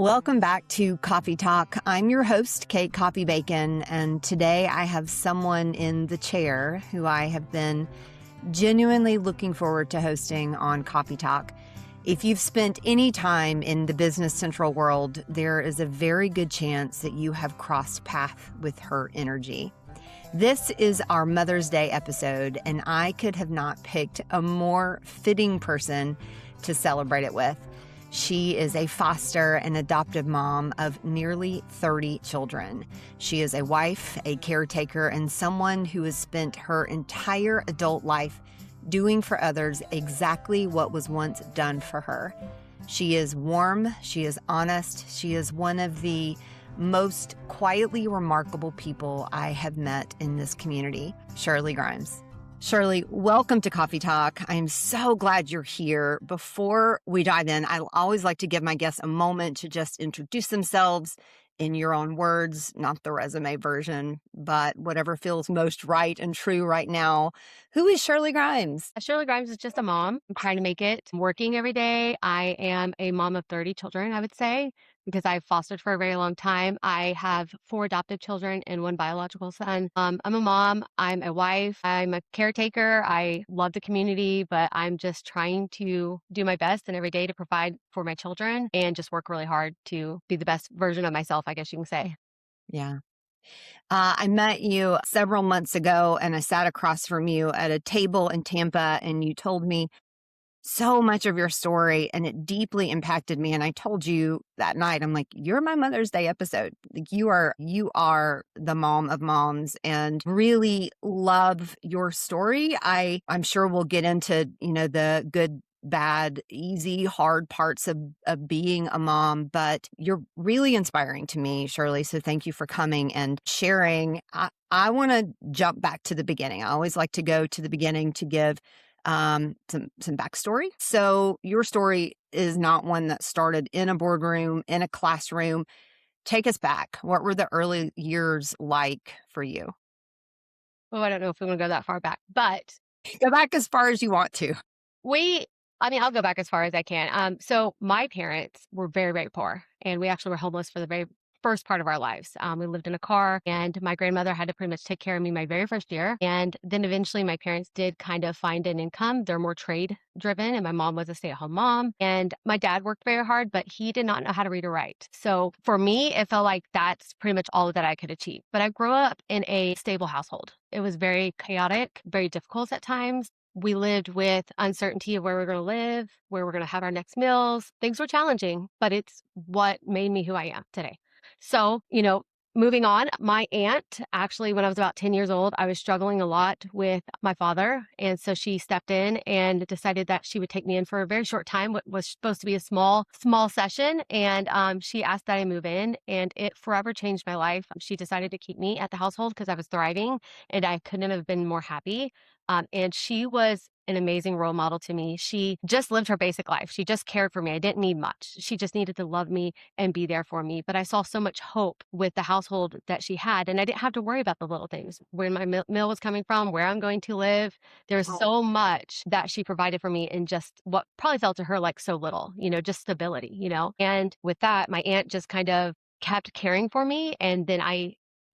Welcome back to Coffey Talk. I'm your host, Kate Coffey Bacon, and today I have someone in the chair who I have been genuinely looking forward to hosting on Coffey Talk. If you've spent any time in the Business Central world, there is a very good chance that you have crossed paths with her energy. This is our Mother's Day episode, and I could have not picked a more fitting person to celebrate it with. She is a foster and adoptive mom of nearly 30 children. She is a wife, a caretaker, and someone who has spent her entire adult life doing for others exactly what was once done for her. She is warm, she is honest, she is one of the most quietly remarkable people I have met in this community, Shirley Grimes. Shirley, welcome to Coffey Talk. I'm so glad you're here. Before we dive in, I always like to give my guests a moment to just introduce themselves in your own words, not the resume version, but whatever feels most right and true right now. Who is Shirley Grimes? Shirley Grimes is just a mom. I'm trying to make it. I'm working every day. I am a mom of 30 children, I would say, because I've fostered for a very long time. I have 4 adopted children and 1 biological son. I'm a mom. I'm a wife. I'm a caretaker. I love the community, but I'm just trying to do my best and every day to provide for my children and just work really hard to be the best version of myself, I guess you can say. Yeah. I met you several months ago and I sat across from you at a table in Tampa and you told me so much of your story and it deeply impacted me. And I told you that night, I'm like, you're my Mother's Day episode. Like you are the mom of moms and really love your story. I'm sure we'll get into, the good, bad, easy, hard parts of being a mom, but you're really inspiring to me, Shirley. So thank you for coming and sharing. I want to jump back to the beginning. I always like to go to the beginning to give some backstory. So your story is not one that started in a boardroom, in a classroom. Take us back. What were the early years like for you? Oh, I don't know if we want to go that far back, but Go back as far as you want to. I'll go back as far as I can. So my parents were very, very poor, and we actually were homeless for the very first part of our lives. We lived in a car, and my grandmother had to pretty much take care of me my very first year. And then eventually my parents did kind of find an income. They're more trade driven, and my mom was a stay-at-home mom. And my dad worked very hard, but he did not know how to read or write. So for me, it felt like that's pretty much all that I could achieve. But I grew up in a stable household. It was very chaotic, very difficult at times. We lived with uncertainty of where we're going to live, where we're going to have our next meals. Things were challenging, but it's what made me who I am today. So, moving on, my aunt, actually, when I was about 10 years old, I was struggling a lot with my father. And so she stepped in and decided that she would take me in for a very short time, what was supposed to be a small session. And she asked that I move in, and it forever changed my life. She decided to keep me at the household because I was thriving and I couldn't have been more happy. And she was an amazing role model to me. She just lived her basic life. She just cared for me. I didn't need much. She just needed to love me and be there for me. But I saw so much hope with the household that she had. And I didn't have to worry about the little things, where my meal was coming from, where I'm going to live. There's so much that she provided for me in just what probably felt to her like so little, just stability, And with that, my aunt just kind of kept caring for me. And then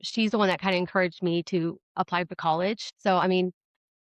she's the one that kind of encouraged me to apply for college. So,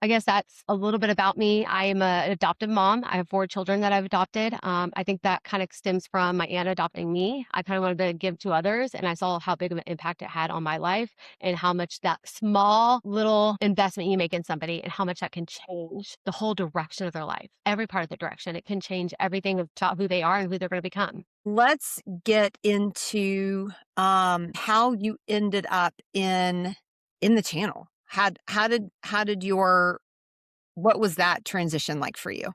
I guess that's a little bit about me. I am an adoptive mom. I have 4 children that I've adopted. I think that kind of stems from my aunt adopting me. I kind of wanted to give to others, and I saw how big of an impact it had on my life and how much that small little investment you make in somebody and how much that can change the whole direction of their life. Every part of the direction. It can change everything about who they are and who they're going to become. Let's get into how you ended up in the channel. What was that transition like for you?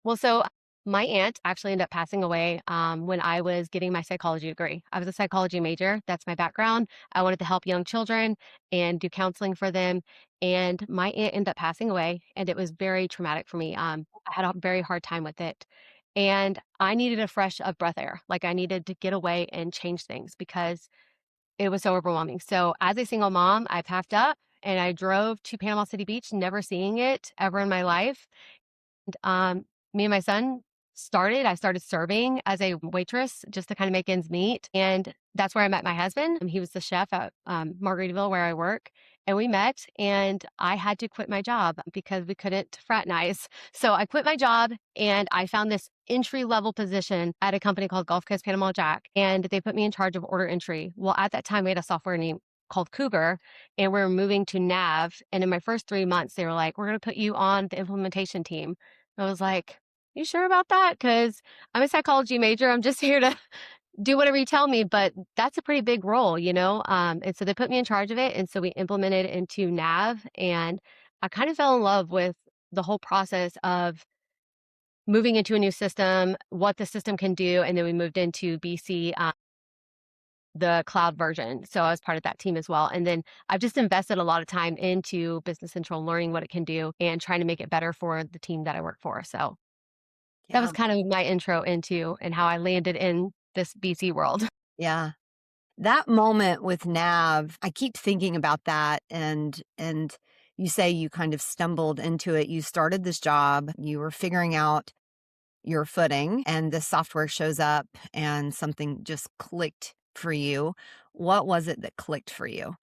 Well, so my aunt actually ended up passing away when I was getting my psychology degree. I was a psychology major. That's my background. I wanted to help young children and do counseling for them. And my aunt ended up passing away, and it was very traumatic for me. I had a very hard time with it. And I needed a fresh of breath air. Like I needed to get away and change things because it was so overwhelming. So as a single mom, I packed up and I drove to Panama City Beach, never seeing it ever in my life. And, me and my son started, I started serving as a waitress just to kind of make ends meet. And that's where I met my husband. He was the chef at Margaritaville where I work. And we met, and I had to quit my job because we couldn't fraternize. So I quit my job and I found this entry level position at a company called Gulf Coast Panama Jack. And they put me in charge of order entry. Well, at that time, we had a software name called Cougar, and we were moving to Nav. And in my first 3 months, they were like, we're going to put you on the implementation team. I was like, you sure about that? Because I'm a psychology major. I'm just here to do whatever you tell me, but that's a pretty big role, you know? And so they put me in charge of it. And so we implemented into Nav, and I kind of fell in love with the whole process of moving into a new system, what the system can do. And then we moved into BC, the cloud version. So I was part of that team as well. And then I've just invested a lot of time into Business Central, learning what it can do and trying to make it better for the team that I work for. So that was Yeah. kind of my intro into and how I landed in this BC world. Yeah. That moment with Nav, I keep thinking about that, and you say you kind of stumbled into it. You started this job, you were figuring out your footing, and the software shows up and something just clicked for you. What was it that clicked for you?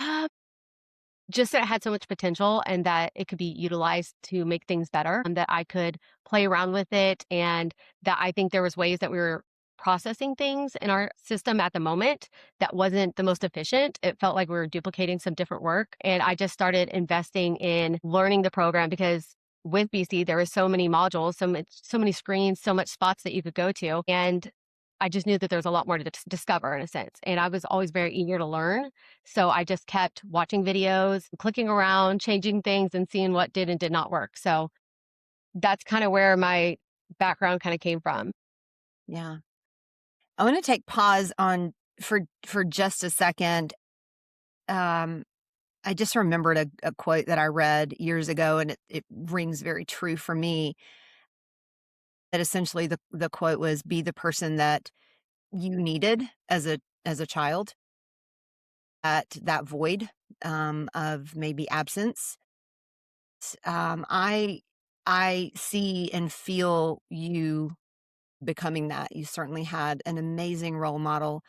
Just that it had so much potential and that it could be utilized to make things better, and that I could play around with it, and that I think there was ways that we were processing things in our system at the moment that wasn't the most efficient. It felt like we were duplicating some different work. And I just started investing in learning the program because with BC, there were so many modules, so many screens, so much spots that you could go to. And I just knew that there was a lot more to discover in a sense. And I was always very eager to learn. So I just kept watching videos, clicking around, changing things and seeing what did and did not work. So that's kind of where my background kind of came from. Yeah. I want to take pause on for just a second. I just remembered a quote that I read years ago, and it rings very true for me. That essentially the quote was, "Be the person that you needed as a child." At that void of maybe absence. I see and feel you becoming that. You certainly had an amazing role model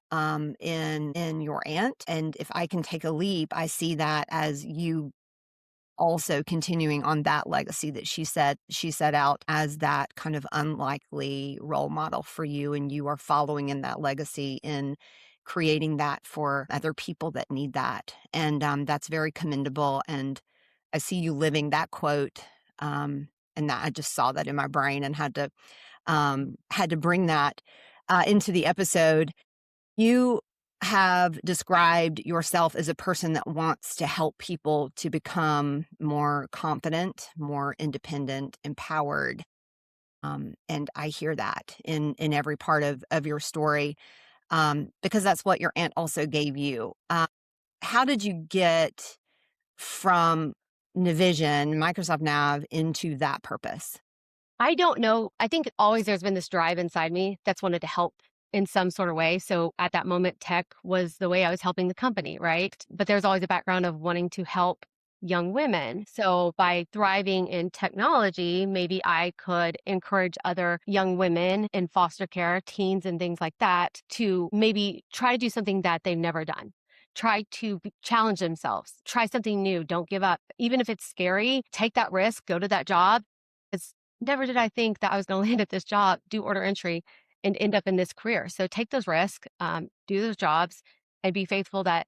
in your aunt, and if I can take a leap, I see that as you also continuing on that legacy that she set out as that kind of unlikely role model for you, and you are following in that legacy in creating that for other people that need that. And that's very commendable, and I see you living that quote. And that I just saw that in my brain and had to bring that into the episode. You have described yourself as a person that wants to help people to become more confident, more independent, empowered. And I hear that in every part of your story, because that's what your aunt also gave you. How did you get from Navision, Microsoft Nav, into that purpose? I don't know. I think always there's been this drive inside me that's wanted to help in some sort of way. So at that moment, tech was the way I was helping the company, right? But there's always a background of wanting to help young women. So by thriving in technology, maybe I could encourage other young women in foster care, teens, and things like that to maybe try to do something that they've never done. Try to challenge themselves, try something new, don't give up. Even if it's scary, take that risk, go to that job. Never did I think that I was going to land at this job, do order entry, and end up in this career. So take those risks, do those jobs, and be faithful that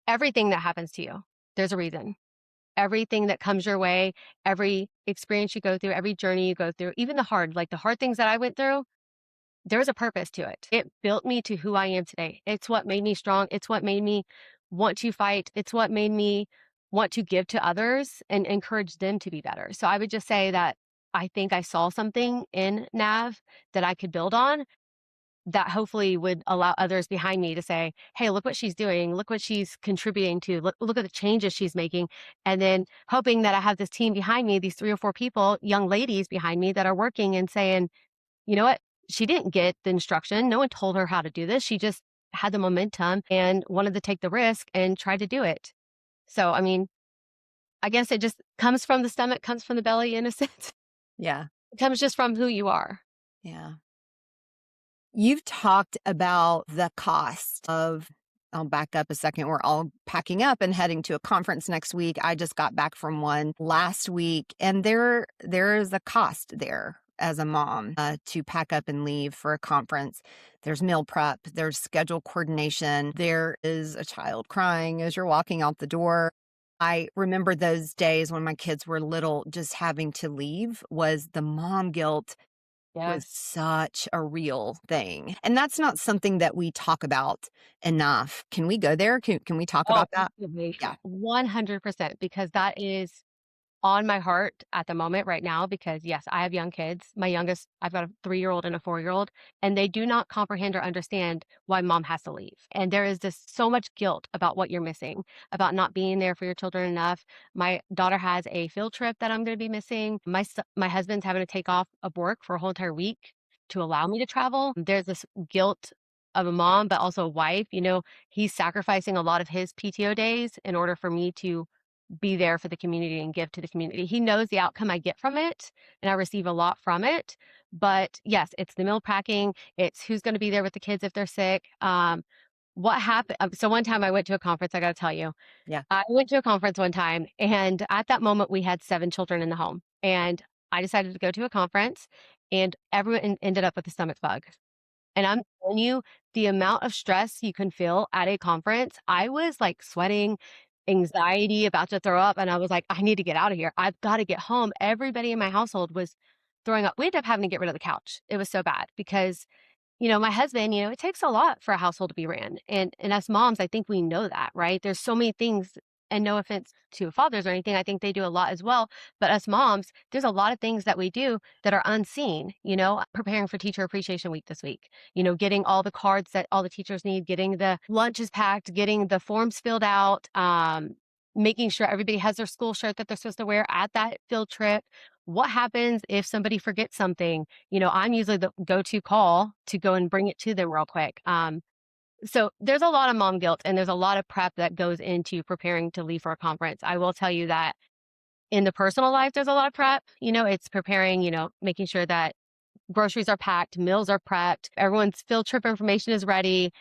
everything that happens to you, there's a reason. Everything that comes your way, every experience you go through, every journey you go through, even the hard things that I went through, there's a purpose to it. It built me to who I am today. It's what made me strong. It's what made me want to fight. It's what made me want to give to others and encourage them to be better. So I would just say that I think I saw something in Nav that I could build on that hopefully would allow others behind me to say, hey, look what she's doing. Look what she's contributing to. Look at the changes she's making. And then hoping that I have this team behind me, these 3 or 4 people, young ladies behind me that are working and saying, you know what? She didn't get the instruction. No one told her how to do this. She just had the momentum and wanted to take the risk and try to do it. So, I mean, I guess it just comes from the stomach, comes from the belly in a sense. Yeah. It comes just from who you are. Yeah. You've talked about the cost of I'll back up a second. We're all packing up and heading to a conference next week. I just got back from one last week, and there is a cost there as a mom to pack up and leave for a conference. There's meal prep, there's schedule coordination, there is a child crying as you're walking out the door. I remember those days when my kids were little, just having to leave was the mom guilt was Yes. such a real thing, and that's not something that we talk about enough. Can we go there? Can we talk Oh, about that? absolutely. Yeah. 100%, because that is on my heart at the moment right now because yes, I have young kids. My youngest, I've got a 3-year-old and a 4-year-old, and they do not comprehend or understand why mom has to leave. And there is this so much guilt about what you're missing, about not being there for your children enough. My daughter has a field trip that I'm going to be missing. My husband's having to take off of work for a whole entire week to allow me to travel. There's this guilt of a mom, but also a wife. He's sacrificing a lot of his PTO days in order for me to be there for the community and give to the community. He knows the outcome I get from it, and I receive a lot from it. But yes, it's the meal packing. It's who's going to be there with the kids if they're sick. What happened? So one time I went to a conference. I got to tell you, Yeah. I went to a conference one time, and at that moment we had 7 children in the home, and I decided to go to a conference, and everyone ended up with a stomach bug. And I'm telling you, the amount of stress you can feel at a conference, I was like sweating, anxiety, about to throw up. And I was like, I need to get out of here. I've got to get home. Everybody in my household was throwing up. We ended up having to get rid of the couch. It was so bad because my husband, it takes a lot for a household to be ran. And us moms, I think we know that, right? There's so many things, and no offense to fathers or anything, I think they do a lot as well. But us moms, there's a lot of things that we do that are unseen, preparing for Teacher Appreciation Week this week, getting all the cards that all the teachers need, getting the lunches packed, getting the forms filled out, making sure everybody has their school shirt that they're supposed to wear at that field trip. What happens if somebody forgets something? I'm usually the go-to call to go and bring it to them real quick. So there's a lot of mom guilt and there's a lot of prep that goes into preparing to leave for a conference. I will tell you that in the personal life, there's a lot of prep. It's preparing, making sure that groceries are packed, meals are prepped, everyone's field trip information is ready,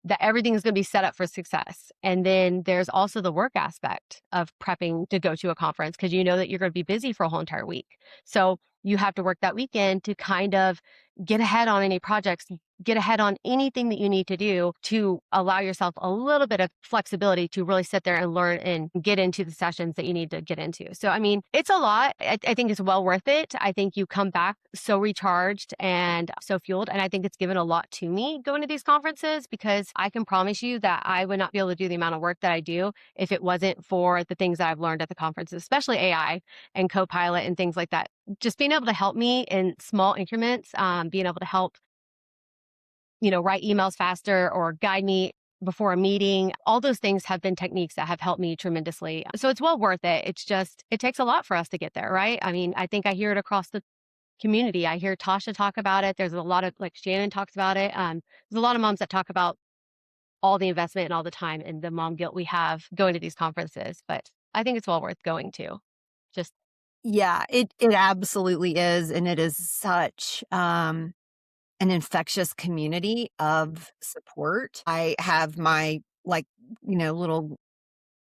that everything is going to be set up for success. And then there's also the work aspect of prepping to go to a conference because you know that you're going to be busy for a whole entire week. So you have to work that weekend to kind of get ahead on any projects, get ahead on anything that you need to do to allow yourself a little bit of flexibility to really sit there and learn and get into the sessions that you need to get into. So, I mean, it's a lot. I think it's well worth it. I think you come back so recharged and so fueled. And I think it's given a lot to me going to these conferences because I can promise you that I would not be able to do the amount of work that I do if it wasn't for the things that I've learned at the conferences, especially AI and Copilot and things like that. Just being able to help me in small increments, being able to help, write emails faster or guide me before a meeting. All those things have been techniques that have helped me tremendously. So it's well worth it. It's just, it takes a lot for us to get there, right? I mean, I think I hear it across the community. I hear Tasha talk about it. There's a lot of, like, Shannon talks about it. There's a lot of moms that talk about all the investment and all the time and the mom guilt we have going to these conferences. But I think it's well worth going to. Just Yeah, it absolutely is, and it is such, an infectious community of support. I have my, like, little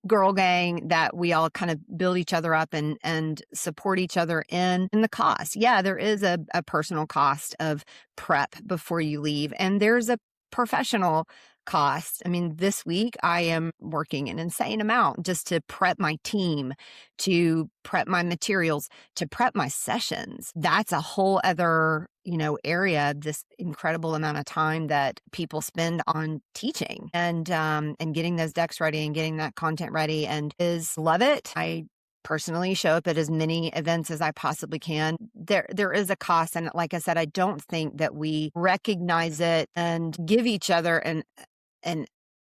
girl gang that we all kind of build each other up and support each other in the cost. Yeah, there is a personal cost of prep before you leave, and there's a professional cost. I mean, this week I am working an insane amount just to prep my team, to prep my materials, to prep my sessions. That's a whole other, area, this incredible amount of time that people spend on teaching and getting those decks ready and getting that content ready, and is love it. I personally show up at as many events as I possibly can. There is a cost, and like I said, I don't think that we recognize it and give each other an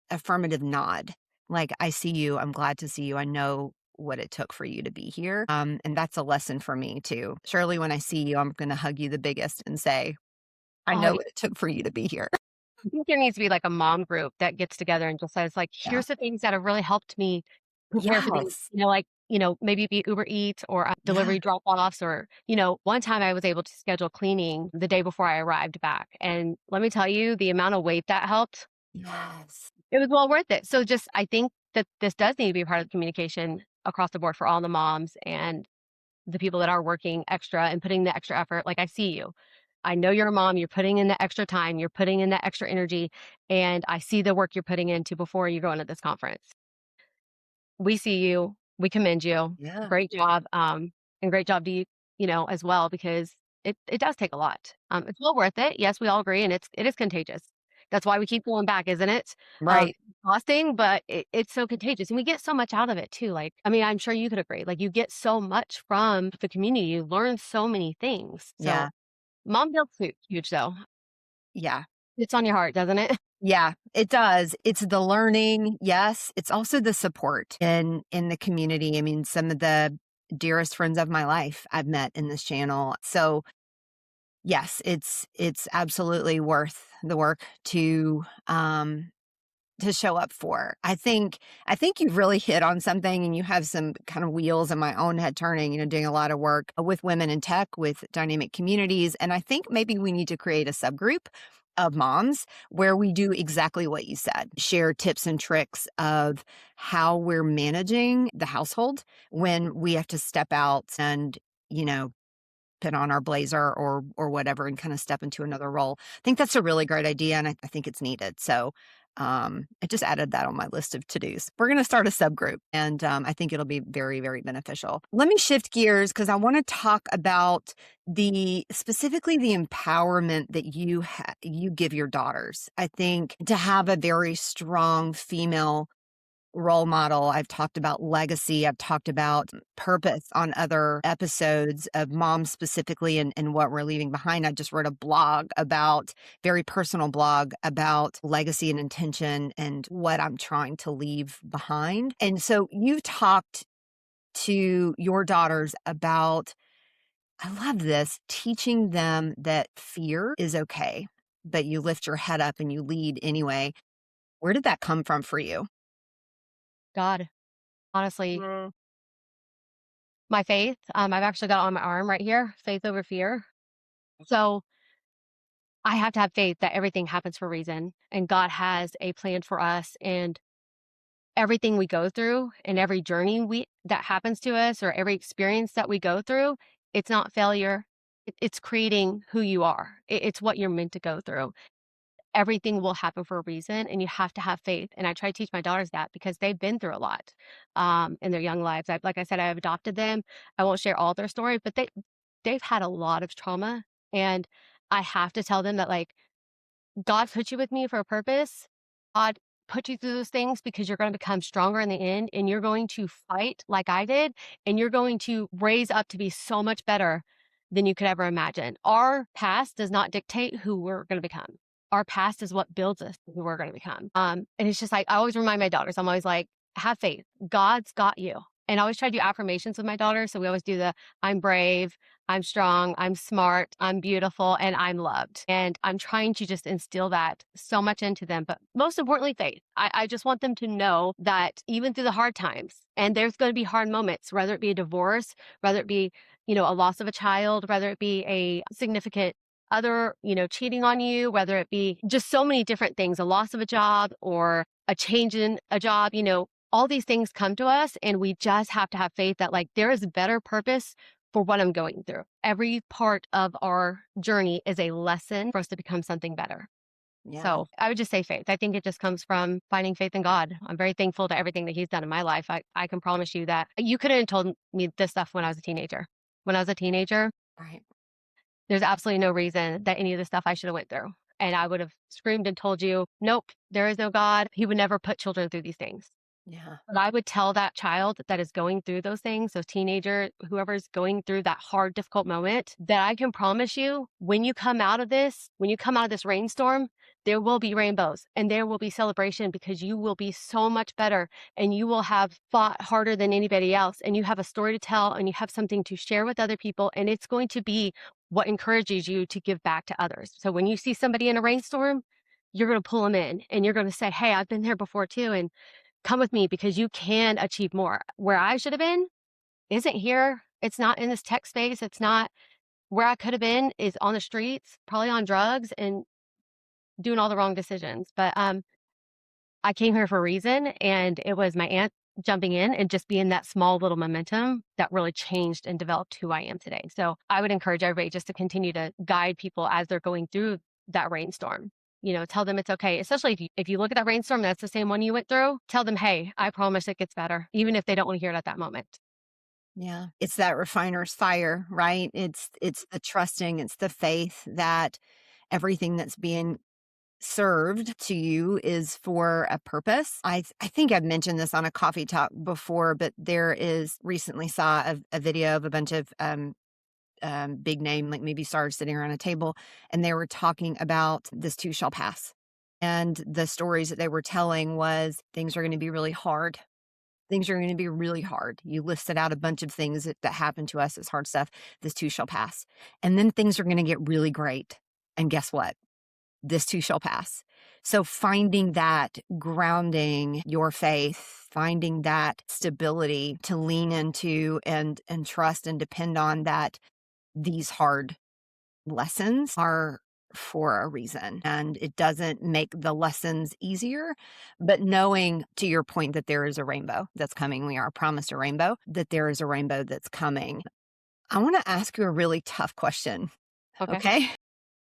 affirmative nod. Like, I see you, I'm glad to see you, I know what it took for you to be here. And that's a lesson for me too. Shirley, when I see you, I'm going to hug you the biggest and say, I oh, know what it took for you to be here. I think there needs to be like a mom group that gets together and just says, like, Yeah. here's the things that have really helped me prepare for these, Yes. like maybe be Uber Eats or Yeah. delivery drop-offs or, one time I was able to schedule cleaning the day before I arrived back. And let me tell you, the amount of weight that helped, Yes. it was well worth it. So just, I think that this does need to be a part of the communication across the board for all the moms and the people that are working extra and putting the extra effort. Like, I see you. I know you're a mom, you're putting in the extra time, you're putting in the extra energy, and I see the work you're putting into before you go into this conference. We see you, we commend you. Yeah. Great job, and great job to you, as well, because it does take a lot. It's well worth it. Yes, we all agree, and it is contagious. That's why we keep going back, isn't it? Right. Exhausting, but it's so contagious, and we get so much out of it too. Like, I mean, I'm sure you could agree. Like, you get so much from the community. You learn so many things. So, Yeah. mom guilt's huge, though. Yeah. It's on your heart, doesn't it? Yeah, it does. It's the learning, yes. It's also the support in the community. I mean, some of the dearest friends of my life I've met in this channel. So, yes, it's absolutely worth the work to show up for. I think you've really hit on something, and you have some kind of wheels in my own head turning, doing a lot of work with women in tech, with dynamic communities. And I think maybe we need to create a subgroup of moms where we do exactly what you said, share tips and tricks of how we're managing the household when we have to step out and, you know, put on our blazer or whatever and kind of step into another role. I think that's a really great idea, and I think it's needed. So I just added that on my list of to-dos. We're going to start a subgroup, and I think it'll be very, very beneficial. Let me shift gears because I want to talk about specifically the empowerment that you give your daughters. I think to have a very strong female role model. I've talked about legacy. I've talked about purpose on other episodes of moms specifically and what we're leaving behind. I just wrote a very personal blog about legacy and intention and what I'm trying to leave behind. And so you've talked to your daughters about, I love this, teaching them that fear is okay, but you lift your head up and you lead anyway. Where did that come from for you? God, honestly, Mm. my faith. I've actually got it on my arm right here, faith over fear. So I have to have faith that everything happens for a reason and God has a plan for us, and everything we go through and every journey that happens to us or every experience that we go through, it's not failure. It's creating who you are. It's what you're meant to go through. Everything will happen for a reason, and you have to have faith. And I try to teach my daughters that because they've been through a lot in their young lives. Like I said, I've adopted them. I won't share all their story, but they've had a lot of trauma, and I have to tell them that, like, God put you with me for a purpose. God put you through those things because you're going to become stronger in the end, and you're going to fight like I did, and you're going to raise up to be so much better than you could ever imagine. Our past does not dictate who we're going to become. Our past is what builds us to who we're going to become. And it's just like, I always remind my daughters, I'm always like, have faith. God's got you. And I always try to do affirmations with my daughters. So we always do I'm brave, I'm strong, I'm smart, I'm beautiful, and I'm loved. And I'm trying to just instill that so much into them. But most importantly, faith. I just want them to know that even through the hard times, and there's going to be hard moments, whether it be a divorce, whether it be, a loss of a child, whether it be a significant other, cheating on you, whether it be just so many different things, a loss of a job or a change in a job, all these things come to us, and we just have to have faith that, like, there is a better purpose for what I'm going through. Every part of our journey is a lesson for us to become something better. Yeah. So I would just say faith. I think it just comes from finding faith in God. I'm very thankful to everything that He's done in my life. I can promise you that you couldn't have told me this stuff when I was a teenager. When I was a teenager, Right. there's absolutely no reason that any of the stuff I should have went through. And I would have screamed and told you, nope, there is no God. He would never put children through these things. Yeah. But I would tell that child that is going through those things, those teenager, whoever's going through that hard, difficult moment, that I can promise you, when you come out of this rainstorm, there will be rainbows and there will be celebration because you will be so much better and you will have fought harder than anybody else, and you have a story to tell and you have something to share with other people, and it's going to be what encourages you to give back to others. So when you see somebody in a rainstorm, you're going to pull them in and you're going to say, hey, I've been there before too. And come with me because you can achieve more. Where I should have been, isn't here. It's not in this tech space. It's not where I could have been is on the streets, probably on drugs and doing all the wrong decisions. But I came here for a reason, and it was my aunt jumping in and just being that small little momentum that really changed and developed who I am today. So I would encourage everybody just to continue to guide people as they're going through that rainstorm. Tell them it's okay. Especially if you look at that rainstorm, that's the same one you went through. Tell them, hey, I promise it gets better, even if they don't want to hear it at that moment. Yeah. It's that refiner's fire, right? It's the trusting, it's the faith that everything that's being served to you is for a purpose. I think I've mentioned this on a coffee talk before, but there is recently saw a video of a bunch of big name like maybe stars sitting around a table, and they were talking about this too shall pass. And the stories that they were telling was things are going to be really hard. Things are going to be really hard. You listed out a bunch of things that happened to us as hard stuff. This too shall pass. And then things are going to get really great. And guess what? This too shall pass. So finding that grounding your faith, finding that stability to lean into and trust and depend on that these hard lessons are for a reason, and it doesn't make the lessons easier, but knowing, to your point, that there is a rainbow that's coming. We are promised a rainbow, that there is a rainbow that's coming. I want to ask you a really tough question. Okay, Okay.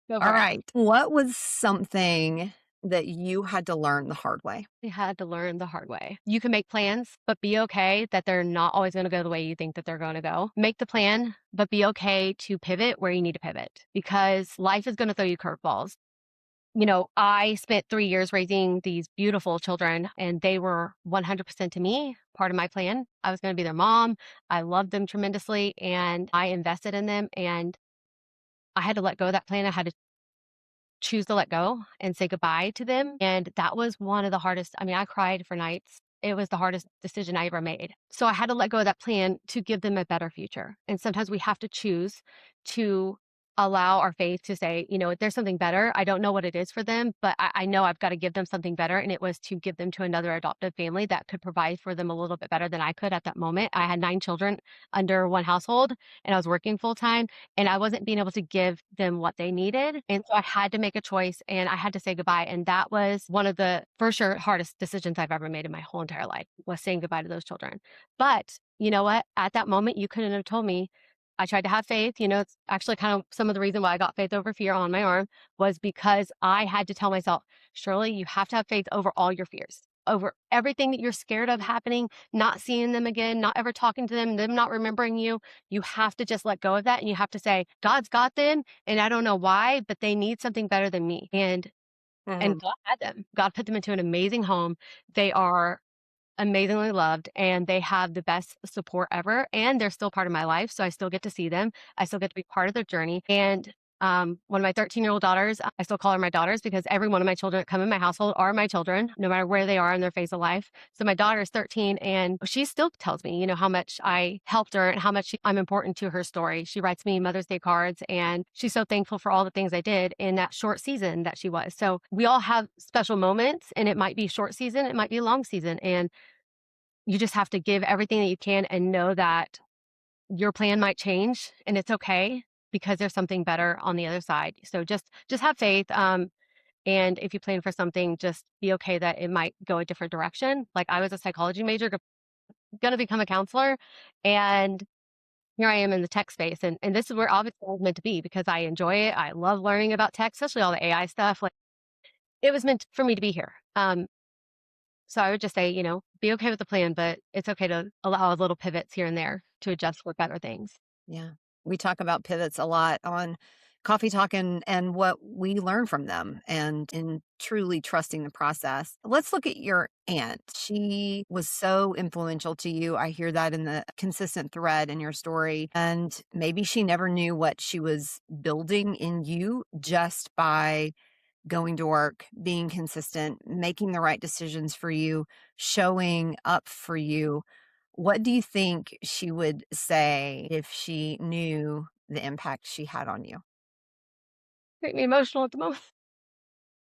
go All for it. right. What was something that you had to learn the hard way? We had to learn the hard way. You can make plans, but be okay that they're not always going to go the way you think that they're going to go. Make the plan, but be okay to pivot where you need to pivot because life is going to throw you curveballs. I spent 3 years raising these beautiful children, and they were 100% to me, part of my plan. I was going to be their mom. I loved them tremendously, and I invested in them, and I had to let go of that plan. I had to choose to let go and say goodbye to them. And that was one of the hardest. I mean, I cried for nights. It was the hardest decision I ever made. So I had to let go of that plan to give them a better future. And sometimes we have to choose to allow our faith to say, there's something better. I don't know what it is for them, but I know I've got to give them something better. And it was to give them to another adoptive family that could provide for them a little bit better than I could at that moment. I had 9 children under one household and I was working full time and I wasn't being able to give them what they needed. And so I had to make a choice and I had to say goodbye. And that was one of the, for sure, hardest decisions I've ever made in my whole entire life was saying goodbye to those children. But you know what? At that moment, you couldn't have told me. I tried to have faith. It's actually kind of some of the reason why I got faith over fear on my arm was because I had to tell myself, Shirley, you have to have faith over all your fears, over everything that you're scared of happening, not seeing them again, not ever talking to them not remembering you. You have to just let go of that. And you have to say, God's got them. And I don't know why, but they need something better than me. And Mhm. God had them. God put them into an amazing home. They are amazingly loved and they have the best support ever and they're still part of my life, so I still get to see them. I still get to be part of their journey. And one of my 13-year-old daughters, I still call her my daughters because every one of my children that come in my household are my children, no matter where they are in their phase of life. So my daughter is 13 and she still tells me, how much I helped her and how much I'm important to her story. She writes me Mother's Day cards and she's so thankful for all the things I did in that short season that she was. So we all have special moments and it might be short season, it might be a long season. And you just have to give everything that you can and know that your plan might change and it's okay because there's something better on the other side. So just have faith. And if you plan for something, just be okay that it might go a different direction. Like I was a psychology major, going to become a counselor, and here I am in the tech space. And this is where obviously I was meant to be because I enjoy it. I love learning about tech, especially all the AI stuff. Like it was meant for me to be here. So I would just say, be okay with the plan, but it's okay to allow little pivots here and there to adjust for better things. Yeah. We talk about pivots a lot on Coffee Talk and what we learn from them and in truly trusting the process. Let's look at your aunt. She was so influential to you. I hear that in the consistent thread in your story. And maybe she never knew what she was building in you just by going to work, being consistent, making the right decisions for you, showing up for you. What do you think she would say if she knew the impact she had on you? Make me emotional at the moment.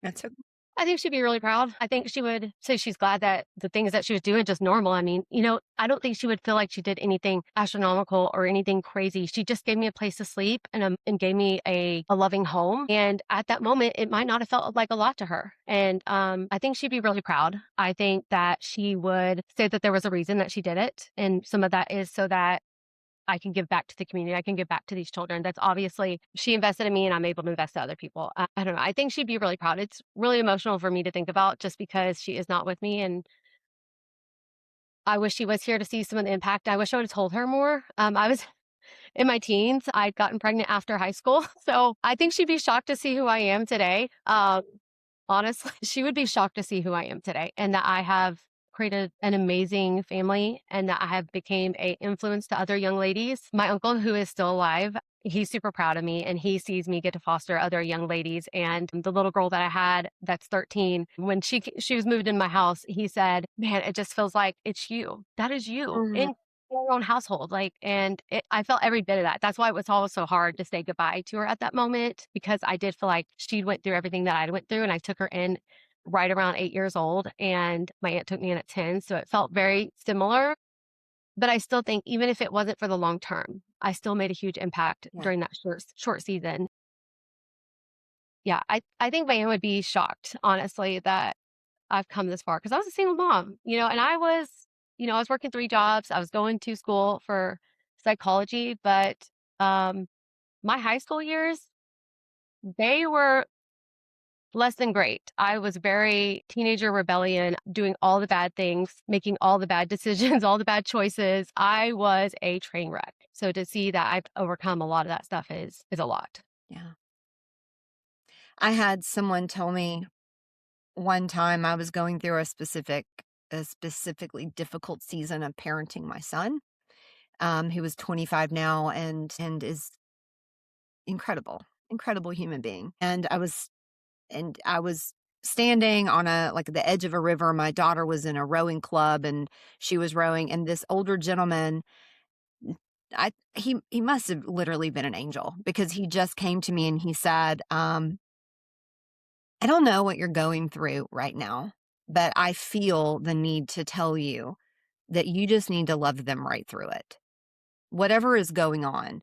That's okay. I think she'd be really proud. I think she would say she's glad that the things that she was doing just normal. I mean, I don't think she would feel like she did anything astronomical or anything crazy. She just gave me a place to sleep and gave me a loving home. And at that moment, it might not have felt like a lot to her. And I think she'd be really proud. I think that she would say that there was a reason that she did it. And some of that is so that I can give back to the community. I can give back to these children. That's obviously she invested in me and I'm able to invest in other people. I don't know. I think she'd be really proud. It's really emotional for me to think about just because she is not with me. And I wish she was here to see some of the impact. I wish I would have told her more. I was in my teens. I'd gotten pregnant after high school. So I think she'd be shocked to see who I am today. Honestly, she would be shocked to see who I am today and that I have created an amazing family and that I have became a influence to other young ladies. My uncle, who is still alive, he's super proud of me and he sees me get to foster other young ladies. And the little girl that I had that's 13, when she was moved in my house, he said, man, it just feels like it's you. That is you in your own household. I felt every bit of that. That's why it was always so hard to say goodbye to her at that moment, because I did feel like she went through everything that I went through and I took her in right around 8 years old and my aunt took me in at 10. So it felt very similar. But I still think even if it wasn't for the long term, I still made a huge impact during that short season. Yeah, I think my aunt would be shocked, honestly, that I've come this far because I was a single mom, and I was working 3 jobs. I was going to school for psychology, but my high school years, they were less than great. I was very teenager rebellion, doing all the bad things, making all the bad decisions, all the bad choices. I was a train wreck. So to see that I've overcome a lot of that stuff is a lot. Yeah. I had someone tell me one time I was going through a specifically difficult season of parenting my son, who was 25 now and is incredible human being. And I was standing on the edge of a river. My daughter was in a rowing club and she was rowing, and this older gentleman, he must have literally been an angel, because he just came to me and he said, I don't know what you're going through right now, but I feel the need to tell you that you just need to love them right through it. Whatever is going on,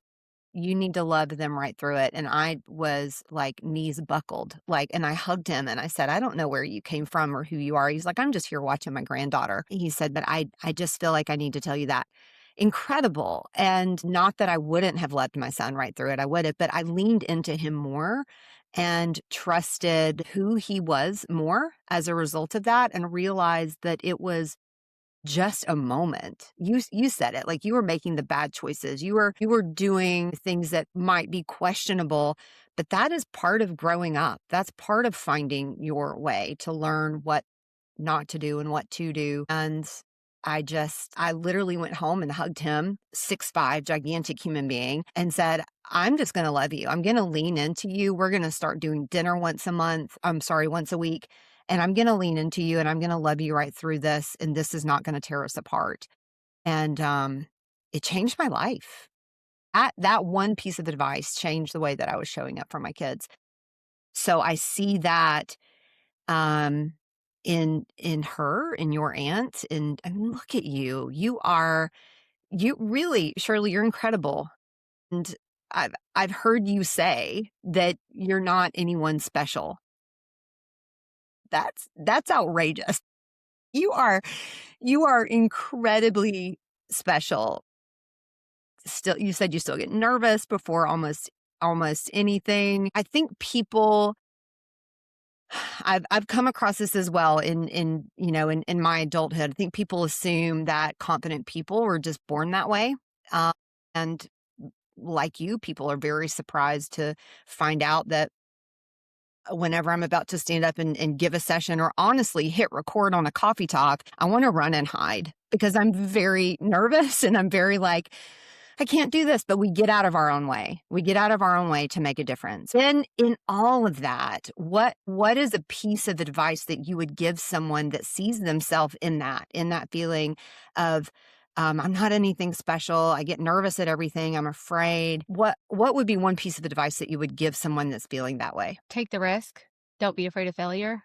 you need to love them right through it. And I was like knees buckled, and I hugged him and I said, I don't know where you came from or who you are. He's like, I'm just here watching my granddaughter. He said, but I just feel like I need to tell you that. Incredible. And not that I wouldn't have loved my son right through it. I would have, but I leaned into him more and trusted who he was more as a result of that, and realized that it was just a moment. You said it, like you were making the bad choices. You were doing things that might be questionable, but that is part of growing up. That's part of finding your way to learn what not to do and what to do. And I literally went home and hugged him, 6'5", gigantic human being, and said, I'm just going to love you. I'm going to lean into you. We're going to start doing dinner once a week. And I'm going to lean into you and I'm going to love you right through this. And this is not going to tear us apart. And it changed my life. That one piece of advice changed the way that I was showing up for my kids. So I see that in her, in your aunt. And I mean, look at you. You really, Shirley, you're incredible. And I've heard you say that you're not anyone special. That's outrageous. You are incredibly special. Still, you said you still get nervous before almost anything. I think people, I've come across this as well in my adulthood. I think people assume that confident people are just born that way. And like you, people are very surprised to find out that whenever I'm about to stand up and give a session, or honestly hit record on a Coffey Talk, I want to run and hide because I'm very nervous and I'm very like, I can't do this. But we get out of our own way. We get out of our own way to make a difference. And in all of that, what is a piece of advice that you would give someone that sees themselves in that feeling of, I'm not anything special. I get nervous at everything. I'm afraid. What would be one piece of advice that you would give someone that's feeling that way? Take the risk. Don't be afraid of failure.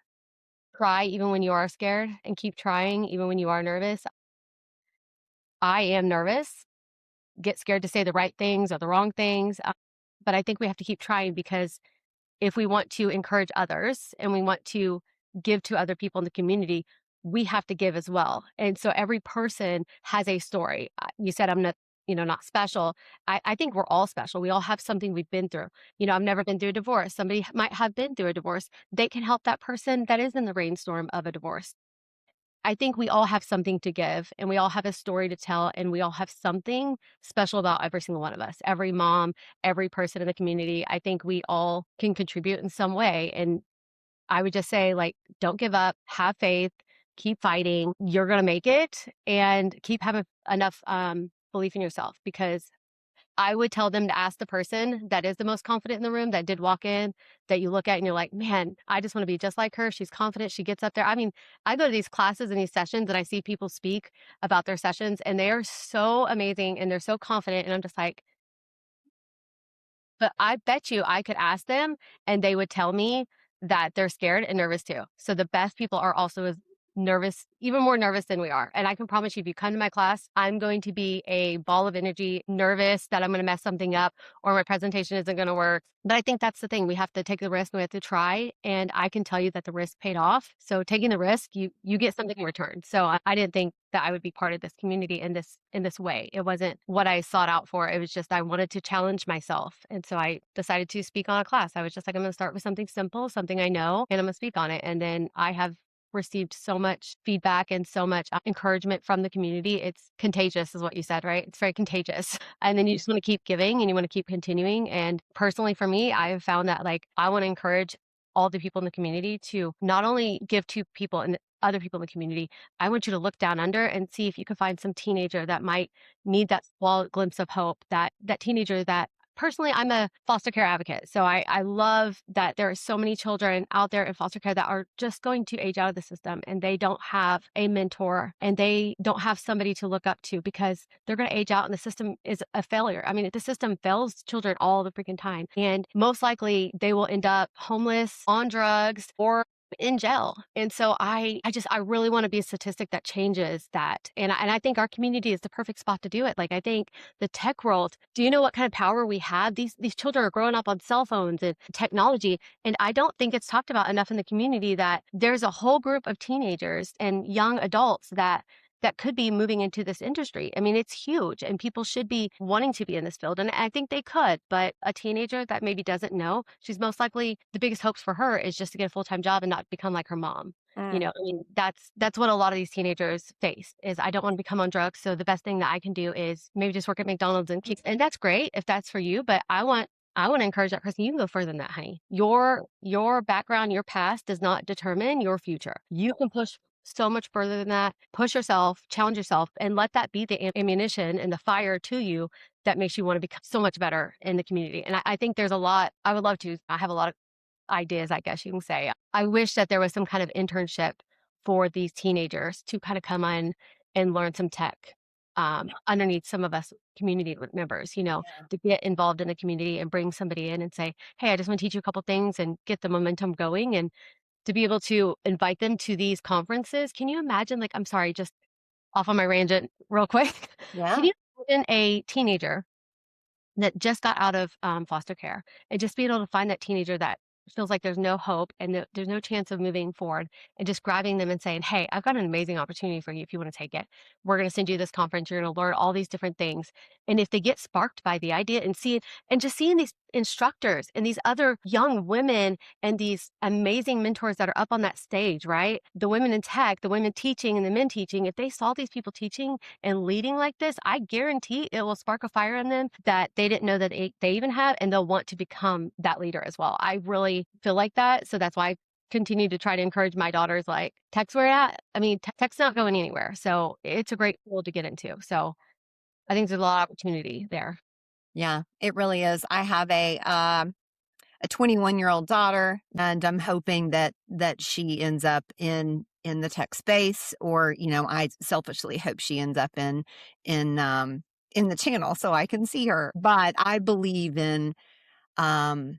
try even when you are scared and keep trying even when you are nervous. I am nervous, get scared to say the right things or the wrong things, but I think we have to keep trying because if we want to encourage others and we want to give to other people in the community, we have to give as well. And so every person has a story. You said I'm not, not special. I think we're all special. We all have something we've been through. I've never been through a divorce. Somebody might have been through a divorce. They can help that person that is in the rainstorm of a divorce. I think we all have something to give and we all have a story to tell and we all have something special about every single one of us. Every mom, every person in the community, I think we all can contribute in some way. And I would just say, like, don't give up, have faith, keep fighting. You're going to make it and keep having enough belief in yourself because I would tell them to ask the person that is the most confident in the room that did walk in, that you look at and you're like, man, I just want to be just like her. She's confident. She gets up there. I mean, I go to these classes and these sessions and I see people speak about their sessions and they are so amazing and they're so confident. And I'm just like, but I bet you I could ask them and they would tell me that they're scared and nervous too. So the best people are also as nervous, even more nervous than we are. And I can promise you, if you come to my class, I'm going to be a ball of energy, nervous that I'm going to mess something up or my presentation isn't going to work. But I think that's the thing. We have to take the risk and we have to try. And I can tell you that the risk paid off. So taking the risk, you get something in return. So I didn't think that I would be part of this community in this way. It wasn't what I sought out for. It was just I wanted to challenge myself. And so I decided to speak on a class. I was just like, I'm going to start with something simple, something I know, and I'm going to speak on it. And then I have received so much feedback and so much encouragement from the community. It's contagious is what you said, right? It's very contagious. And then you just want to keep giving and you want to keep continuing. And personally for me, I have found that like I want to encourage all the people in the community to not only give to people and other people in the community, I want you to look down under and see if you can find some teenager that might need that small glimpse of hope, that teenager that personally, I'm a foster care advocate. So I love that there are so many children out there in foster care that are just going to age out of the system and they don't have a mentor and they don't have somebody to look up to because they're going to age out and the system is a failure. I mean, the system fails children all the freaking time. And most likely they will end up homeless, on drugs, or in jail. And so I really want to be a statistic that changes that. And I think our community is the perfect spot to do it. Like I think the tech world, do you know what kind of power we have? These children are growing up on cell phones and technology. And I don't think it's talked about enough in the community that there's a whole group of teenagers and young adults that could be moving into this industry. I mean, it's huge and people should be wanting to be in this field. And I think they could, but a teenager that maybe doesn't know, she's most likely the biggest hopes for her is just to get a full-time job and not become like her mom. I mean, that's what a lot of these teenagers face is I don't want to become on drugs. So the best thing that I can do is maybe just work at McDonald's and that's great if that's for you, but I want to encourage that person. You can go further than that, honey. Your background, your past does not determine your future. You can push so much further than that. Push yourself, challenge yourself, and let that be the ammunition and the fire to you that makes you want to become so much better in the community. And I think there's a lot, I would love to, I have a lot of ideas, I guess you can say. I wish that there was some kind of internship for these teenagers to kind of come on and learn some tech underneath some of us community members, to get involved in the community and bring somebody in and say, hey, I just want to teach you a couple things and get the momentum going and to be able to invite them to these conferences. Can you imagine, like, I'm sorry, just off on my rant real quick. Yeah. Can you imagine a teenager that just got out of foster care and just being able to find that teenager that feels like there's no hope and there's no chance of moving forward and just grabbing them and saying, hey, I've got an amazing opportunity for you if you want to take it. We're going to send you this conference. You're going to learn all these different things. And if they get sparked by the idea and see it and just seeing these instructors and these other young women and these amazing mentors that are up on that stage, right? The women in tech, the women teaching and the men teaching, if they saw these people teaching and leading like this, I guarantee it will spark a fire in them that they didn't know that they even had, and they'll want to become that leader as well. I really feel like that. So that's why I continue to try to encourage my daughters, like, tech's where it at. I mean, tech's not going anywhere. So it's a great field to get into. So I think there's a lot of opportunity there. Yeah, it really is. I have a 21-year-old daughter, and I'm hoping that she ends up in the tech space, or I selfishly hope she ends up in the channel so I can see her. But I believe in young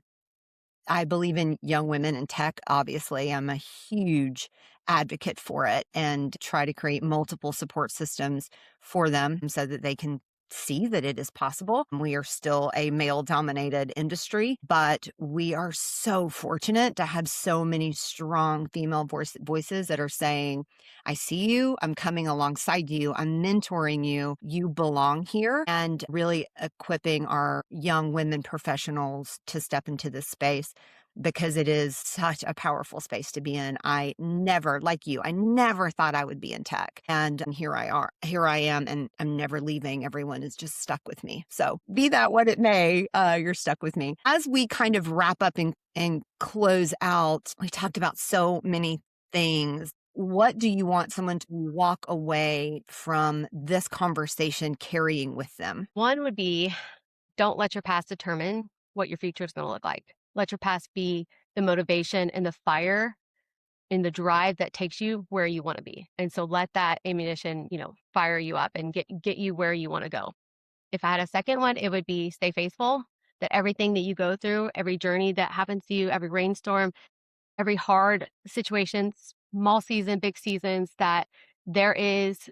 women in tech. Obviously, I'm a huge advocate for it and try to create multiple support systems for them so that they can see that it is possible. We are still a male dominated industry, but we are so fortunate to have so many strong female voices that are saying, I see you, I'm coming alongside you, I'm mentoring you, you belong here, and really equipping our young women professionals to step into this space because it is such a powerful space to be in. I never, like you, I never thought I would be in tech. And here I am, and I'm never leaving. Everyone is just stuck with me. So be that what it may, you're stuck with me. As we kind of wrap up and close out, we talked about so many things. What do you want someone to walk away from this conversation carrying with them? One would be, don't let your past determine what your future is going to look like. Let your past be the motivation and the fire and the drive that takes you where you want to be. And so let that ammunition, fire you up and get you where you want to go. If I had a second one, it would be stay faithful, that everything that you go through, every journey that happens to you, every rainstorm, every hard situation, small season, big seasons, that there is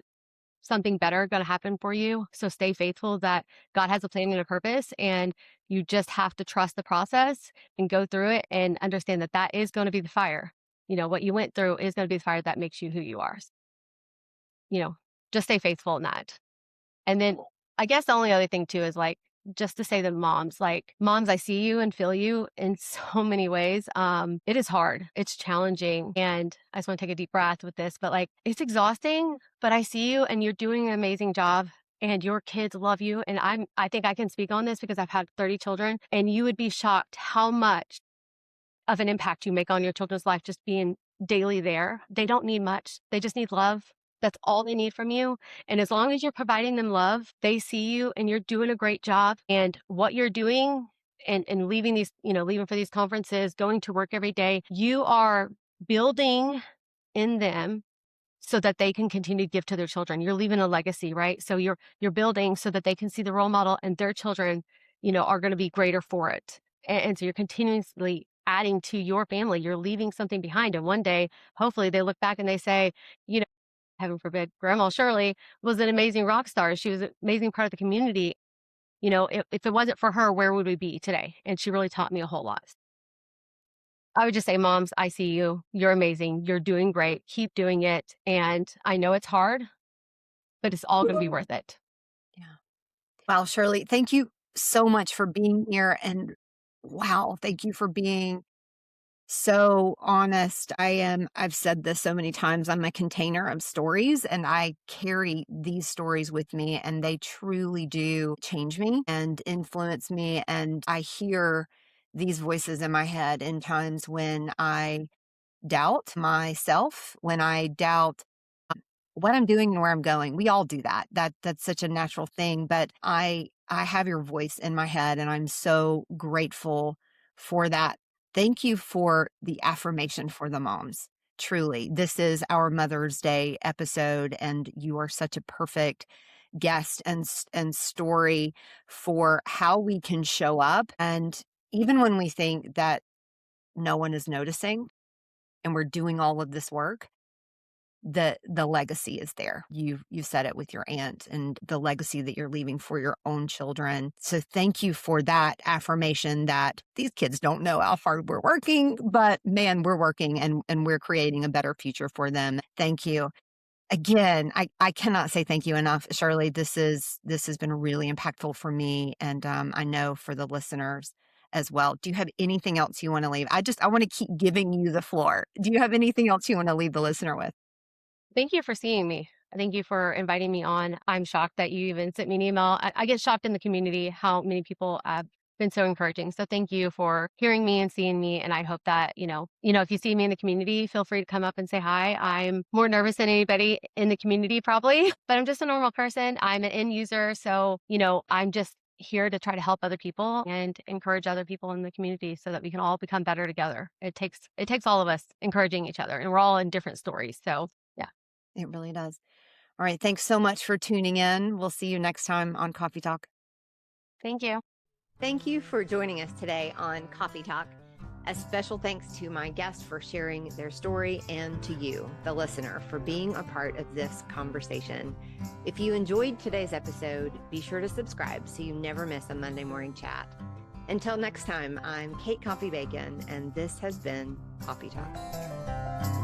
something better going to happen for you. So stay faithful that God has a plan and a purpose, and you just have to trust the process and go through it and understand that that is going to be the fire. What you went through is going to be the fire that makes you who you are. Just stay faithful in that. And then I guess the only other thing too is just to say to moms, moms, I see you and feel you in so many ways. It is hard. It's challenging. And I just want to take a deep breath with this, but it's exhausting, but I see you and you're doing an amazing job and your kids love you. And I think I can speak on this because I've had 30 children, and you would be shocked how much of an impact you make on your children's life just being daily there. They don't need much. They just need love. That's all they need from you. And as long as you're providing them love, they see you and you're doing a great job. And what you're doing and leaving leaving for these conferences, going to work every day, you are building in them so that they can continue to give to their children. You're leaving a legacy, right? So you're building so that they can see the role model, and their children, are going to be greater for it. And so you're continuously adding to your family. You're leaving something behind. And one day, hopefully they look back and they say, heaven forbid, Grandma Shirley was an amazing rock star. She was an amazing part of the community. If it wasn't for her, where would we be today? And she really taught me a whole lot. I would just say, moms, I see you. You're amazing. You're doing great. Keep doing it. And I know it's hard, but it's all going to be worth it. Yeah. Wow, Shirley, thank you so much for being here. And wow, thank you for being so honest. I've said this so many times, I'm a container of stories, and I carry these stories with me, and they truly do change me and influence me. And I hear these voices in my head in times when I doubt myself, when I doubt what I'm doing and where I'm going. We all do that. That's such a natural thing, but I have your voice in my head, and I'm so grateful for that. Thank you for the affirmation for the moms. Truly, this is our Mother's Day episode, and you are such a perfect guest and story for how we can show up. And even when we think that no one is noticing and we're doing all of this work, the legacy is there. You said it with your aunt, and the legacy that you're leaving for your own children. So thank you for that affirmation that these kids don't know how hard we're working, but man, we're working and we're creating a better future for them. Thank you. Again, I cannot say thank you enough, Shirley. This has been really impactful for me, and I know for the listeners as well. Do you have anything else you want to leave? I want to keep giving you the floor. Do you have anything else you want to leave the listener with? Thank you for seeing me. Thank you for inviting me on. I'm shocked that you even sent me an email. I get shocked in the community how many people have been so encouraging. So thank you for hearing me and seeing me. And I hope that, if you see me in the community, feel free to come up and say hi. I'm more nervous than anybody in the community probably, but I'm just a normal person. I'm an end user. So, I'm just here to try to help other people and encourage other people in the community so that we can all become better together. It takes all of us encouraging each other, and we're all in different stories. So yeah. It really does. All right. Thanks so much for tuning in. We'll see you next time on Coffey Talk. Thank you. Thank you for joining us today on Coffey Talk. A special thanks to my guests for sharing their story and to you, the listener, for being a part of this conversation. If you enjoyed today's episode, be sure to subscribe so you never miss a Monday morning chat. Until next time, I'm Kate Coffey Bacon, and this has been Coffey Talk.